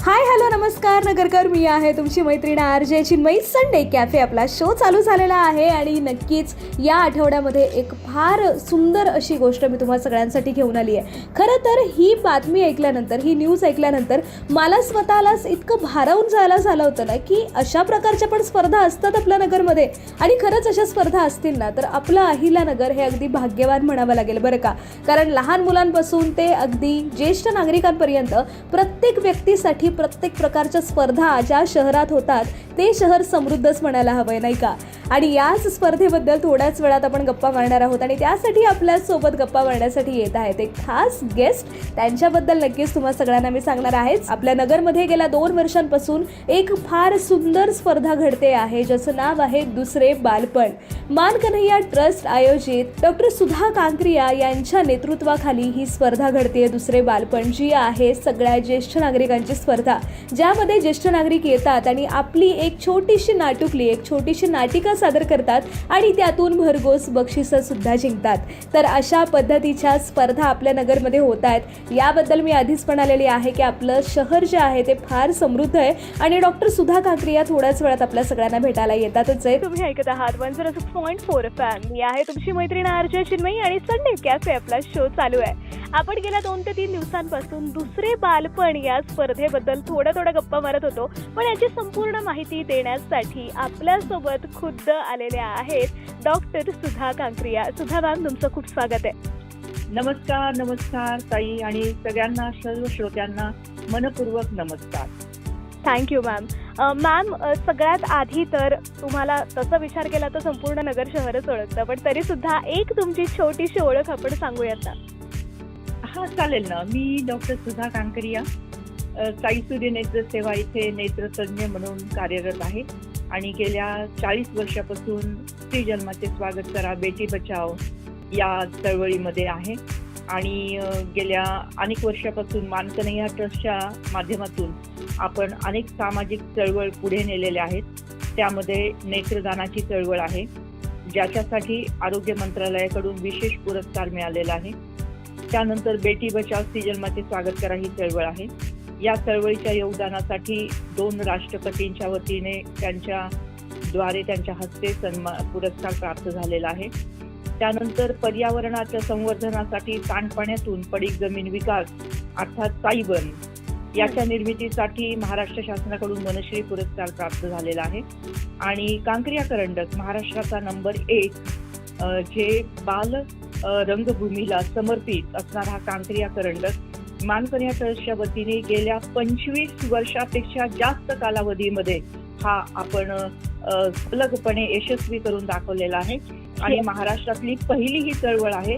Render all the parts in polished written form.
Hi hello नमस्कार नगरकर, मी आहे तुमची मैत्रीण आरजे चिन्मयी. संडे कॅफे आपला शो चालू झालेला आहे आणि नक्कीच या आठवड्यामध्ये एक फार सुंदर अशी गोष्ट मी तुम्हा सगळ्यांसाठी घेऊन आली आहे. खरं तर ही बातमी ऐकल्यानंतर, ही न्यूज ऐकल्यानंतर मला स्वतःलाच इतकं भारावून जायला झालं होतं ना की अशा प्रकारच्या पण स्पर्धा असतात आपल्या नगरमध्ये. आणि खरंच अशा स्पर्धा असतील ना तर आपलं अहिल्यानगर हे अगदी भाग्यवान म्हणावं लागेल बरं का. कारण लहान मुलांपासून ते अगदी ज्येष्ठ नागरिकांपर्यंत प्रत्येक व्यक्तीसाठी प्रत्येक प्रकारच्या स्पर्धा ज्या शहरात होतात ते शहर समृद्धच म्हणायला हवंय, नाही का. आणि याच स्पर्धेबद्दल थोड्याच वेळात आपण गप्पा मारणार आहोत आणि त्यासाठी आपल्यासोबत गप्पा मारण्यासाठी येत आहेत एक खास गेस्ट. त्यांच्याबद्दल नक्कीच तुम्हा सगळ्यांना मी सांगणार आहेच. आपल्या नगरमध्ये गेल्या 2 वर्षांपासून एक फार सुंदर स्पर्धा घडते आहे ज्याचं नाव आहे दुसरे बालपण. मान कन्हैया ट्रस्ट आयोजित डॉक्टर सुधा कांक्रिया यांच्या नेतृत्वाखाली ही स्पर्धा घडते. दुसरे बालपण जी आहे सगळ्या ज्येष्ठ नागरिकांची स्पर्धा, ज्यामध्ये ज्येष्ठ नागरिक येतात आणि आपली एक छोटीशी नाटुकली, एक छोटीशी नाटिका सादर करतात आणि त्यातून भरघोस बक्षिसं सुद्धा जिंकतात. तर अशा पद्धतीच्या स्पर्धा आपल्या नगरमध्ये होत आहेत. याबद्दल मी आधीच म्हणालेली आहे की आपलं शहर जे आहे ते फार समृद्ध आहे आणि डॉक्टर सुधा कांक्रिया थोड्याच वेळात आपल्या सगळ्यांना भेटायला येतातच आहे. तुम्ही ऐकत आहात 106.4 FM. मी आहे तुमची मैत्रीण आरजे चिन्मयी आणि संडे कॅफे आपला शो चालू आहे. आपण गेल्या 2 ते 3 दिवसांपासून दुसरे बालपण या स्पर्धेबद्दल थोडं गप्पा मारत होतो, पण याची संपूर्ण माहिती देण्यासाठी आपल्यासोबत खुद्द आलेल्या आहेत डॉक्टर सुधा कांक्रिया. सुधा मॅम, तुमचं खूप स्वागत आहे. नमस्कार ताई आणि सगळ्यांना, सर्व श्रोत्यांना मनपूर्वक नमस्कार. Thank you ma'am. मॅम, सगळ्यात आधी तर तुम्हाला तसा विचार केला तर संपूर्ण नगर शहरच ओळखतं, पण तरी सुद्धा एक तुमची छोटीशी ओळख आपण सांगूयात ना. हा चालेल ना. मी डॉक्टर सुधा कांक्रिया, साईसूर्य नेत्र सेवा इथे नेत्रतज्ञ म्हणून कार्यरत आहे आणि गेल्या 40 वर्षापासून स्त्री जन्माचे स्वागत करा, बेटी बचाव या चळवळीमध्ये आहे. आणि गेल्या अनेक वर्षापासून मान कन्हैया ट्रस्टच्या माध्यमातून आपण अनेक सामाजिक चळवळ पुढे नेलेल्या आहेत. त्यामध्ये नेत्रदानाची चळवळ आहे, ज्याच्यासाठी आरोग्य मंत्रालयाकडून विशेष पुरस्कार मिळालेला आहे. त्यानंतर बेटी बचाव, स्त्री जन्माचे स्वागत करा ही चळवळ आहे. या चळवळीच्या योगदानासाठी 2 राष्ट्रपतींच्या वतीने त्यांच्याद्वारे त्यांच्या हस्ते पुरस्कार प्राप्त झालेला आहे. त्यानंतर पर्यावरणाच्या संवर्धनासाठी सांडपाण्यातून पडीक जमीन विकास अर्थात साईबन याच्या निर्मितीसाठी महाराष्ट्र शासनाकडून मनश्री पुरस्कार प्राप्त झालेला आहे. आणि कांक्रिया करंडक महाराष्ट्राचा नंबर 1 जे बाल रंगभूमीला समर्पित असणारा हा कांक्रिया करंडक मान कन्हैया ट्रस्टच्या वतीने गेल्या 25 वर्षापेक्षा जास्त कालावधीमध्ये हा आपण सलगपणे यशस्वी करून दाखवलेला आहे. आणि महाराष्ट्रातली पहिली ही चळवळ आहे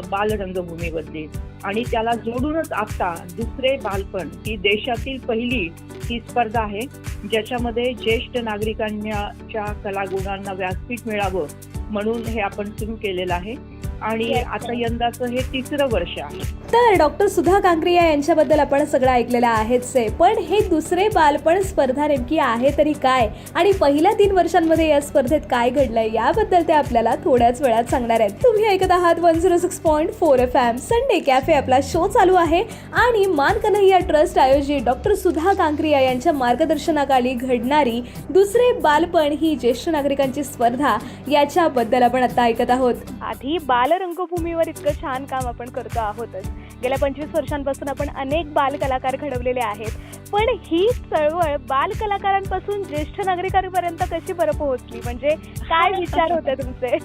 बाल रंगभूमीमधली. आणि त्याला जोडूनच आता दुसरे बालपण ही देशातील पहिली ही स्पर्धा आहे, ज्याच्यामध्ये ज्येष्ठ नागरिकांच्या कलागुणांना व्यासपीठ मिळावं म्हणून हे आपण सुरू केलेलं आहे. आणि आता यंदाचं हे 3रं वर्ष आहे. तर डॉक्टर सुधा कांक्रिया यांच्याबद्दल आपण सगळं ऐकलेलं आहेच आहे, पण हे दुसरे बालपण स्पर्धा नेमकी आहे तरी काय आणि पहिल्या 3 वर्षांमध्ये या स्पर्धेत काय घडलंय याबद्दल ते आपल्याला थोड्याच वेळात सांगणार आहेत. तुम्ही ऐकत आहात 106.4 FM. संडे कॅफे आपला शो चालू आहे आणि मान कन्हैया ट्रस्ट आयोजित डॉक्टर सुधा कांक्रिया यांच्या मार्गदर्शनाखाली घडणारी दुसरे बालपण ही ज्येष्ठ नागरिकांची स्पर्धा याच्याबद्दल आपण आता ऐकत आहोत. आधी बाल रंगभूमीवर इतकं छान काम आपण करतो आहोतच. गेल्या 25 वर्षांपासून आपण अनेक बाल कलाकार घडवलेले आहेत, पण ही चळवळ बाल कलाकारांपासून ज्येष्ठ नागरिकांपर्यंत कशी बरं पोहोचली? म्हणजे काय विचार होते तुमचे?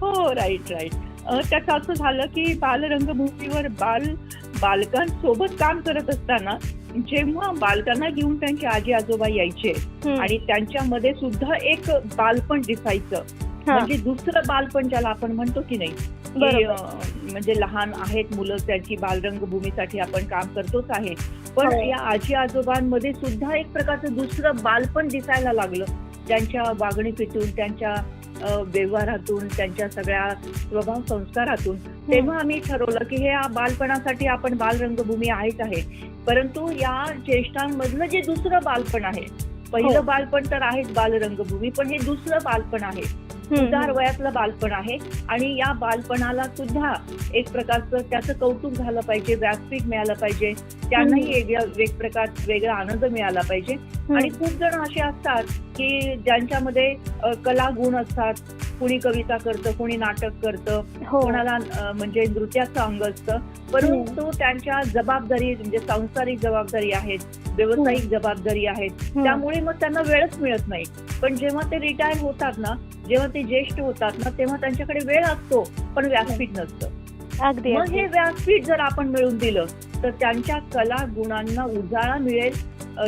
हो, राईट. त्याचं असं झालं की बाल रंगभूमीवर बालकांसोबत काम करत असताना जेव्हा बालकांना घेऊन त्यांचे आजी आजोबा यायचे आणि त्यांच्यामध्ये सुद्धा एक बालपण दिसायचं, म्हणजे दुसरं बालपण ज्याला आपण म्हणतो की नाही, म्हणजे लहान आहेत मुलं, त्यांची बालरंगभूमीसाठी आपण काम करतोच आहे, पण या आजी आजोबांमध्ये सुद्धा एक प्रकारचं दुसरं बालपण दिसायला लागलं. त्यांच्या वागणुकीतून, त्यांच्या व्यवहारातून, त्यांच्या सगळ्या स्वभाव संस्कारातून. तेव्हा आम्ही ठरवलं की हे बालपणासाठी आपण बाल रंगभूमी आहेच आहे, परंतु या ज्येष्ठांमधलं जे दुसरं बालपण आहे, पहिलं बालपण तर आहेच बाल रंगभूमी, पण हे दुसरं बालपण आहे, उदार वयातलं बालपण आहे आणि या बालपणाला सुद्धा एक प्रकारचं त्याचं कौतुक झालं पाहिजे, व्यासपीठ मिळालं पाहिजे, त्यांनाही वेगळा आनंद मिळाला पाहिजे. आणि खूप जण असे असतात की ज्यांच्यामध्ये कला गुण असतात, कुणी कविता करतं, कुणी नाटक करतं, कोणाला म्हणजे नृत्याचं अंग असतं, परंतु त्यांच्या जबाबदारी म्हणजे सांसारिक जबाबदारी आहेत, व्यावसायिक जबाबदारी आहेत, त्यामुळे मग त्यांना वेळच मिळत नाही. पण जेव्हा ते रिटायर होतात ना, जेव्हा ते ज्येष्ठ होतात ना, तेव्हा त्यांच्याकडे वेळ असतो पण व्यासपीठ नसतं. मग हे व्यासपीठ जर आपण मिळवून दिलं तर त्यांच्या कला गुणांना उजाळा मिळेल,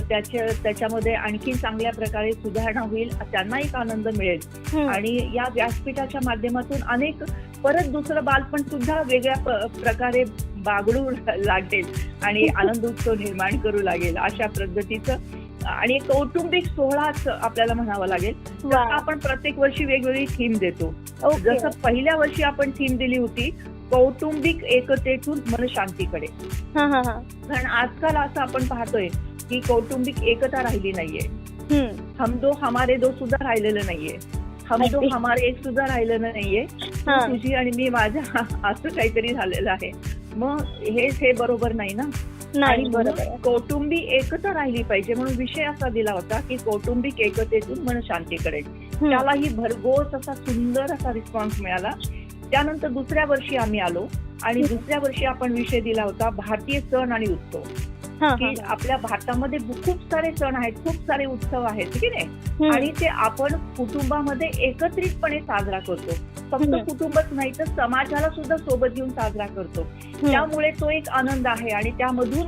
त्याच्यामध्ये आणखी चांगल्या प्रकारे सुधारणा होईल, त्यांना एक आनंद मिळेल आणि या व्यासपीठाच्या माध्यमातून अनेक परत दुसरं बालपण सुद्धा वेगळ्या प्रकारे बागडू लागेल आणि आनंद उत्सव निर्माण करू लागेल. अशा पद्धतीचं आणि एक कौटुंबिक सोहळाच आपल्याला म्हणावा लागेल. आपण प्रत्येक वर्षी वेगवेगळी थीम देतो. जसं पहिल्या वर्षी आपण थीम दिली होती कौटुंबिक एकतेतून मनशांतीकडे, कारण आजकाल असं आपण पाहतोय की कौटुंबिक एकता राहिली नाहीये, हम दो हमारे दो सुद्धा राहिलेलं नाहीये, हम दो हमारे एक सुद्धा राहिलेलं नाहीये, तुझी आणि मी माझ्या असं काहीतरी झालेलं आहे. मग हे बरोबर नाही ना. आणि कौटुंबिक एकता राहिली पाहिजे म्हणून विषय असा दिला होता की कौटुंबिक एकतेतून मनशांतीकडे. त्यालाही भरघोस असा सुंदर असा रिस्पॉन्स मिळाला. त्यानंतर दुसऱ्या वर्षी आम्ही आलो आणि दुसऱ्या वर्षी आपण विषय दिला होता भारतीय सण आणि उत्सव, की आपल्या भारतामध्ये खूप सारे सण आहेत, खूप सारे उत्सव आहेत, ठीक आहे, आणि ते आपण कुटुंबामध्ये एकत्रितपणे साजरा करतो. फक्त कुटुंबच नाही तर समाजाला सुद्धा सोबत घेऊन साजरा करतो. त्यामुळे तो एक आनंद आहे आणि त्यामधून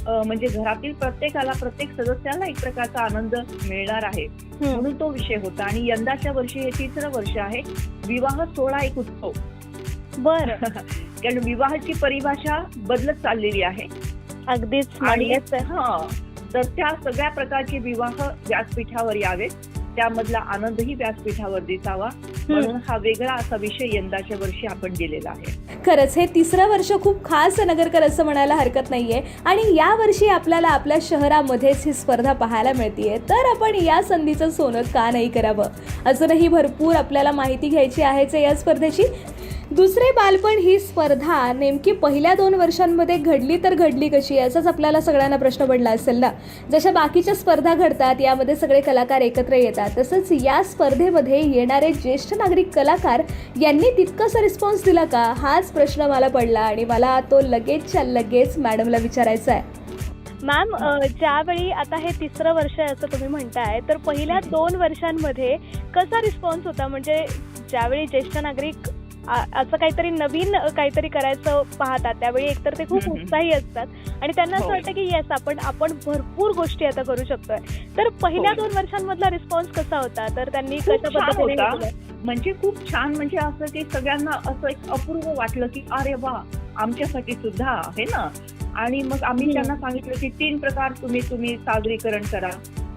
म्हणजे घरातील प्रत्येकाला, प्रत्येक सदस्याला एक प्रकारचा आनंद मिळणार आहे म्हणून तो विषय होता. आणि यंदाच्या वर्षी हे 3रं वर्ष आहे विवाह सोहळा एक उत्सव. बरं. कारण विवाहाची परिभाषा बदलत चाललेली आहे. अगदीच. आणि तर त्या सगळ्या प्रकारचे विवाह व्यासपीठावर यावेत, त्यामधला आनंदही व्यासपीठावर दिसावा म्हणून हा वेगळा असा विषय यंदाच्या वर्षी आपण दिलेला आहे. खरंच हे 3रं वर्ष खूप खास नगरकर असं म्हणायला हरकत नाहीये. आणि या वर्षी आपल्याला आपल्या शहरामध्येच ही स्पर्धा पाहायला मिळतीये, तर आपण या संधीचं सोनं का नाही करावं. अजूनही भरपूर आपल्याला माहिती घ्यायची आहेच या स्पर्धेची. दुसरे बालपण ही स्पर्धा नेमकी पहिल्या 2 वर्षांमध्ये घडली तर घडली कशी, याचाच आपल्याला सगळ्यांना प्रश्न पडला असेल ना. जशा बाकीच्या स्पर्धा घडतात यामध्ये सगळे कलाकार एकत्र येतात, तसंच या स्पर्धेमध्ये येणारे ज्येष्ठ नागरिक कलाकार यांनी तितकासा रिस्पॉन्स दिला का, हाच प्रश्न मला पडला आणि मला तो लगेचच्या लगेच मॅडमला विचारायचा आहे. मॅम, ज्यावेळी आता हे 3रं वर्ष आहे असं तुम्ही म्हणताय, तर पहिल्या 2 वर्षांमध्ये कसा रिस्पॉन्स होता? म्हणजे ज्यावेळी ज्येष्ठ नागरिक असं काहीतरी नवीन काहीतरी करायचं पाहतात त्यावेळी एकतर ते खूप उत्साही असतात आणि त्यांना असं वाटतं की येस आपण भरपूर गोष्टी आता करू शकतोय. तर पहिल्या 2 वर्षांमधला रिस्पॉन्स कसा होता? तर त्यांनी कशा पद्धतीने? म्हणजे खूप छान, म्हणजे असं की सगळ्यांना असं एक अपूर्व वाटलं की अरे वा, आमच्यासाठी सुद्धा आहे ना. आणि मग आम्ही त्यांना सांगितलं की 3 प्रकार तुम्ही सादरीकरण करा.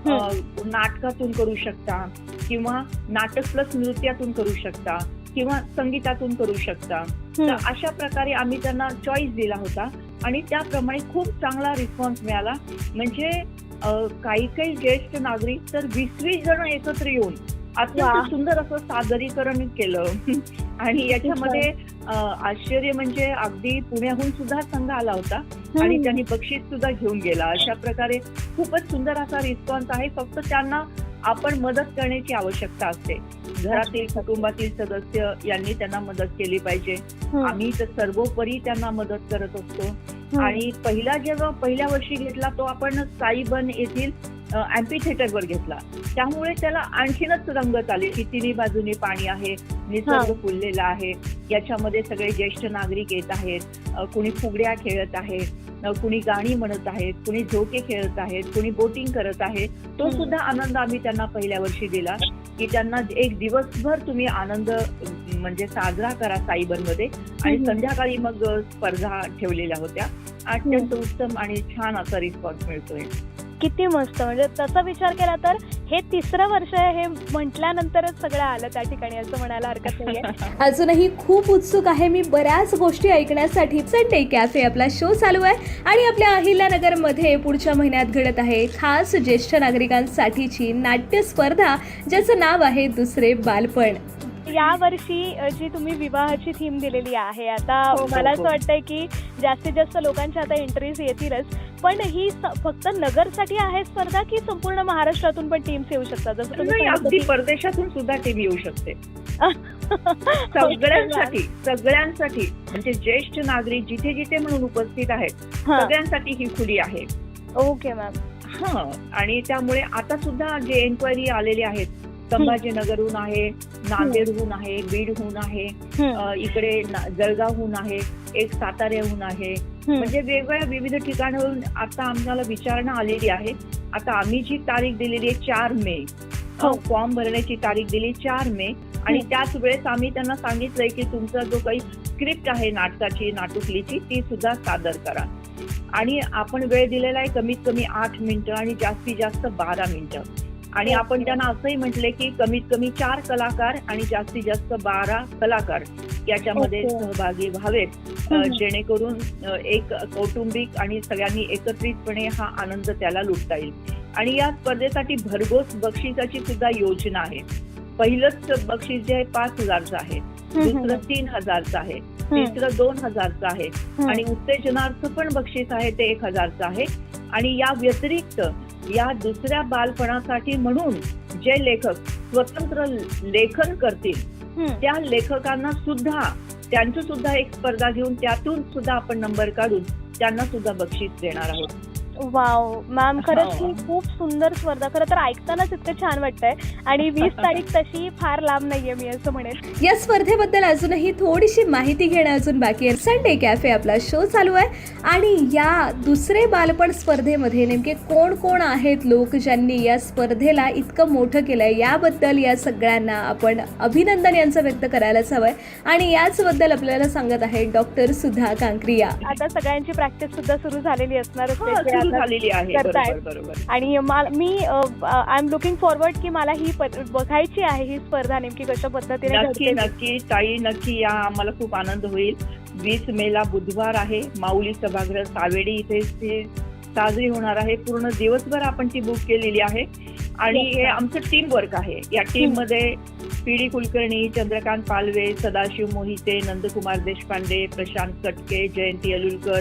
नाटकातून करू शकता किंवा नाटक प्लस नृत्यातून करू शकता किंवा संगीतातून करू शकता. तर अशा प्रकारे आम्ही त्यांना चॉईस दिला होता आणि त्याप्रमाणे खूप चांगला रिस्पॉन्स मिळाला. म्हणजे काही ज्येष्ठ नागरिक तर 20-20 जण एकत्र येऊन अत्यंत सुंदर असं सादरीकरण केलं. आणि याच्यामध्ये आश्चर्य म्हणजे अगदी पुण्याहून सुद्धा संघ आला होता आणि त्यांनी बक्षीस सुद्धा घेऊन गेला. अशा प्रकारे खूपच सुंदर असा रिस्पॉन्स आहे. फक्त त्यांना आपण मदत करण्याची आवश्यकता असते. घरातील कुटुंबातील सदस्य यांनी त्यांना मदत केली पाहिजे. आम्ही तर सर्वोपरी त्यांना मदत करत असतो. आणि पहिल्या वर्षी घेतला तो आपण साईबन येथील अँपी थिएटरवर घेतला. त्यामुळे त्याला आणखीनच रंगत आले की तिन्ही बाजूनी पाणी आहे, निसर्ग फुललेला आहे, याच्यामध्ये सगळे ज्येष्ठ नागरिक येत आहेत, कुणी फुगड्या खेळत आहेत, कुणी गाणी म्हणत आहेत, कुणी झोके खेळत आहेत, कुणी बोटिंग करत आहे. तो सुद्धा आनंद आम्ही त्यांना पहिल्या वर्षी दिला की त्यांना एक दिवसभर तुम्ही आनंद म्हणजे साजरा करा साईबनमध्ये. आणि संध्याकाळी मग स्पर्धा ठेवलेल्या होत्या. अत्यंत उत्तम आणि छान असा रिस्पॉन्स मिळतोय. किती मस्त. म्हणजे तसा विचार केला तर हे तिसरं वर्ष आहे, हे म्हटल्यानंतरच सगळं आलं त्या ठिकाणी असं म्हणायला हरकत नाहीये. अजूनही खूप उत्सुक आहे मी बऱ्याच गोष्टी ऐकण्यासाठी. संडे कॅफे आपला शो चालू आहे आणि आपल्या अहिल्यानगरमध्ये पुढच्या महिन्यात घडत आहे खास ज्येष्ठ नागरिकांसाठीची नाट्य स्पर्धा, ज्याचं नाव आहे दुसरे बालपण. यावर्षी जी तुम्ही विवाहाची थीम दिलेली आहे, आता हो, मला हो. असं वाटतंय की जास्तीत जास्त लोकांच्या आता एंट्रीज येतीलच, पण ही फक्त नगरसाठी आहे स्पर्धा की संपूर्ण महाराष्ट्रातून पण टीम्स येऊ शकतात? जसं तुम्ही नाही, सांगितलं अगदी की- परदेशातून सुद्धा टीम येऊ शकते. सगळ्यांसाठी. सगळ्यांसाठी म्हणजे ज्येष्ठ नागरिक जिथे जिथे म्हणून उपस्थित आहेत सगळ्यांसाठी ही खुली आहे. Okay ma'am. हा, आणि त्यामुळे आता सुद्धा जे एन्क्वायरी आलेले आहेत, संभाजीनगरहून आहे, नांदेडहून आहे, बीडहून आहे, इकडे जळगावहून आहे, एक साताऱ्याहून आहे, म्हणजे वेगवेगळ्या विविध ठिकाणाहून आता आम्हाला विचारणा आलेली आहे. आता आम्ही जी तारीख दिलेली आहे 4 मे, फॉर्म भरण्याची तारीख दिली 4 मे, आणि त्याच वेळेस आम्ही त्यांना सांगितलंय की तुमचा जो काही स्क्रिप्ट आहे नाटकाची, नाटुकलीची, ती सुद्धा सादर करा. आणि आपण वेळ दिलेला आहे कमीत कमी 8 मिनिटं आणि जास्तीत जास्त 12 मिनिटं. आणि आपण त्यांना असंही म्हटलंय की कमीत कमी 4 कलाकार आणि जास्तीत जास्त 12 कलाकार याच्यामध्ये सहभागी व्हावेत, जेणेकरून एक कौटुंबिक आणि सगळ्यांनी एकत्रितपणे हा आनंद त्याला लुटता येईल. आणि या स्पर्धेसाठी भरघोस बक्षिसाची सुद्धा योजना आहे. पहिलंच बक्षीस जे आहे 5,000चं आहे, दुसरं 3,000चं आहे, तिसरं 2,000चं आहे, आणि उत्तेजनार्थ पण बक्षीस आहे ते 1,000चं आहे. आणि या व्यतिरिक्त या दुसऱ्या बालपणासाठी म्हणून जे लेखक स्वतंत्र लेखन करतील त्या लेखकांना सुद्धा त्यांचं सुद्धा एक स्पर्धा घेऊन त्यातून सुद्धा आपण नंबर काढून त्यांना सुद्धा बक्षीस देणार आहोत. वाव मॅम, खरंच ही खूप सुंदर स्पर्धा. खरं तर ऐकतानाच इतकं छान वाटतंय. आणि 20 तारीख तशी फार लांब नाहीये, मी असं म्हणेन. या स्पर्धेबद्दल अजूनही थोडीशी माहिती घेणं अजून बाकी आहे. संडे कॅफे आपला शो चालू आहे आणि या दुसरे बालपण स्पर्धेमध्ये नेमके कोण कोण आहेत लोक ज्यांनी या स्पर्धेला इतकं मोठं केलंय, याबद्दल या सगळ्यांना आपण अभिनंदन यांचं व्यक्त करायलाच हवंय. आणि याचबद्दल आपल्याला सांगत आहे डॉक्टर सुधा कांक्रिया. आता सगळ्यांची प्रॅक्टिस सुद्धा सुरू झालेली असणार सुरू झालेली आहे. बरोबर. आणि मी आय एम लुकिंग फॉरवर्ड की मला ही बघायची आहे ही स्पर्धा नेमकी कशा पद्धतीने घडते. नक्की ताई, नक्की या, आम्हाला खूप आनंद होईल. 20 मेला बुधवार आहे, माऊली सभागृह सावेडी इथे ती साजरी होणार आहे. पूर्ण दिवसभर आपण ती बुक केलेली आहे आणि हे आमचं टीम वर्क आहे. या टीम मध्ये PD कुलकर्णी, चंद्रकांत पालवे, सदाशिव मोहिते, नंदकुमार देशपांडे, प्रशांत कटके, जयंती अलुलकर,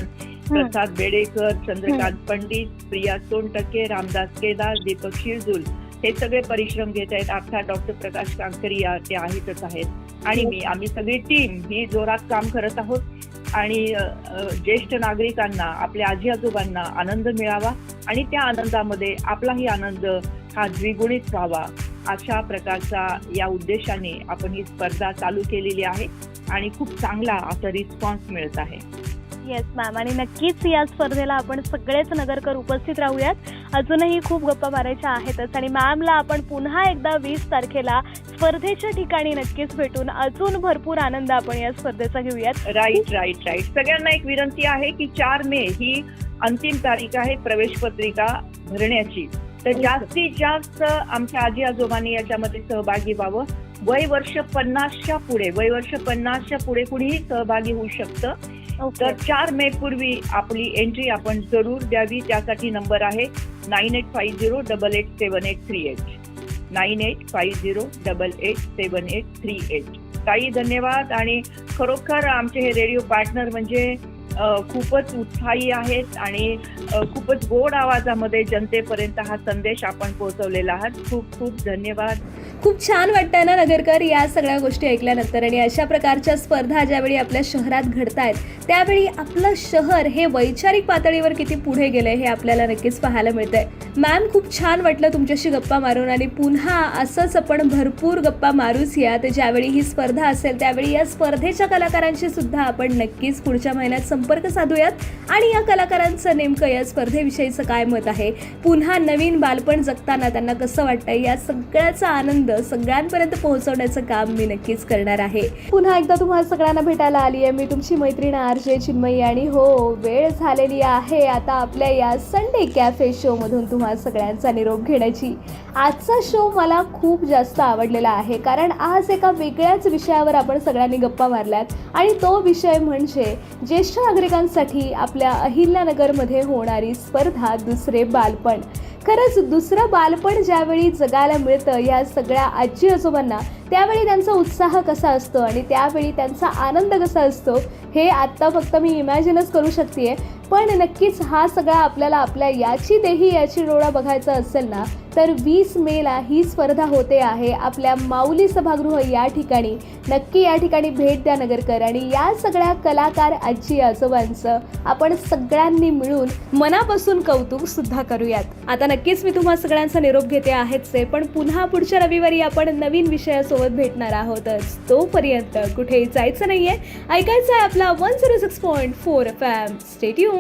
प्रसाद बेडेकर, चंद्रकांत पंडित, प्रिया सोनटके, रामदास केदार, दीपक शिरजूल हे सगळे परिश्रम घेत आहेत. अर्थात डॉक्टर प्रकाश कांकरिया ते आहेतच आहेत, आणि आम्ही सगळी टीम ही जोरात काम करत आहोत. आणि ज्येष्ठ नागरिकांना, आपल्या आजी आजोबांना आनंद मिळावा आणि त्या आनंदामध्ये आपलाही आनंद हा द्विगुणित व्हावा, अशा प्रकारचा या उद्देशाने आपण ही स्पर्धा चालू केलेली आहे आणि खूप चांगला असा रिस्पॉन्स मिळत आहे. येस मॅम, आणि नक्कीच या स्पर्धेला आपण सगळेच नगरकर उपस्थित राहूयात. अजूनही खूप गप्पा मारायच्या आहेतच, आणि मॅमला आपण पुन्हा एकदा 20 तारखेला स्पर्धेच्या ठिकाणी नक्कीच भेटून अजून भरपूर आनंद आपण या स्पर्धेचा घेऊयात. राईट. सगळ्यांना एक विनंती आहे की 4 मे ही अंतिम तारीख आहे प्रवेश पत्रिका भरण्याची. तर जास्तीत जास्त आमच्या आजी आजोबांनी याच्यामध्ये सहभागी व्हावं. वय वर्ष 50च्या पुढे कुणीही सहभागी होऊ शकतं. तर 4 मे पूर्वी आपली एंट्री आपण जरूर द्यावी. त्यासाठी नंबर आहे 9850887838 9850887838. ताई धन्यवाद. आणि खरोखर आमचे हे रेडिओ पार्टनर म्हणजे खूपच उत्साही आहेत आणि खूपच गोड आवाजामध्ये जनतेपर्यंत हा संदेश आपण पोहोचवलेला आहात. खूप खूप धन्यवाद. खूप छान वाटतंय ना नगरकर या सगळ्या गोष्टी ऐकल्यानंतर. आणि अशा प्रकारच्या स्पर्धा ज्यावेळी आपल्या शहरात घडतायत त्यावेळी आपलं शहर हे वैचारिक पातळीवर किती पुढे गेलंय हे आपल्याला नक्कीच पाहायला मिळतंय. मॅम, खूप छान वाटलं तुमच्याशी गप्पा मारून, आणि पुन्हा असंच आपण भरपूर गप्पा मारूच या. तर ज्यावेळी ही स्पर्धा असेल त्यावेळी या स्पर्धेच्या कलाकारांशी सुद्धा आपण नक्कीच पुढच्या महिन्यात संपर्क साधूयात आणि या कलाकारांचं नेमकं या स्पर्धेविषयीचं काय मत आहे, पुन्हा नवीन बालपण जगताना त्यांना कसं वाटतंय, या सगळ्याचा आनंद सगळ्यांपर्यंत पोहोचवण्याचं काम मी नक्कीच करणार आहे. पुन्हा एकदा तुम्हाला सगळ्यांना भेटायला आली आहे मी तुमची मैत्रीण RJ चिन्मयी आणि हो, वेळ झालेली आहे आता आपल्या या संडे कॅफे शोमधून तुम्हा सगळ्यांचा निरोप घेण्याची. आजचा शो मला खूप जास्त आवडलेला आहे कारण आज एका वेगळ्याच विषयावर आपण सगळ्यांनी गप्पा मारल्यात आणि तो विषय म्हणजे ज्येष्ठ नागरिकांसाठी आपल्या अहिल्यानगरमध्ये होणारी स्पर्धा दुसरे बालपण. खरंच दुसरं बालपण ज्यावेळी जगायला मिळतं या सगळ्या आजी आजोबांना, त्यावेळी त्यांचा उत्साह कसा असतो आणि त्यावेळी त्यांचा आनंद कसा असतो हे आत्ता फक्त मी इमॅजिनच करू शकते. पण नक्कीच हा सगळा आपल्याला आपल्या याची देही याची डोळा बघायचा असेल ना तर 20 मेला ही स्पर्धा होते आहे आपल्या माऊली सभागृह या ठिकाणी. नक्की या ठिकाणी भेट द्या नगरकर आणि या सगळ्या कलाकार आजी आजोबांचं आपण सगळ्यांनी मिळून मनापासून कौतुक सुद्धा करूयात. आता नक्कीच मी तुम्हा सगळ्यांचा निरोप घेते आहेच आहे, पण पुन्हा पुढच्या रविवारी आपण नवीन विषयासोबत भेटणार आहोतच. तोपर्यंत कुठेही जायचं नाहीये, ऐकायचं आहे आपला 106.4 FM. Stay tuned.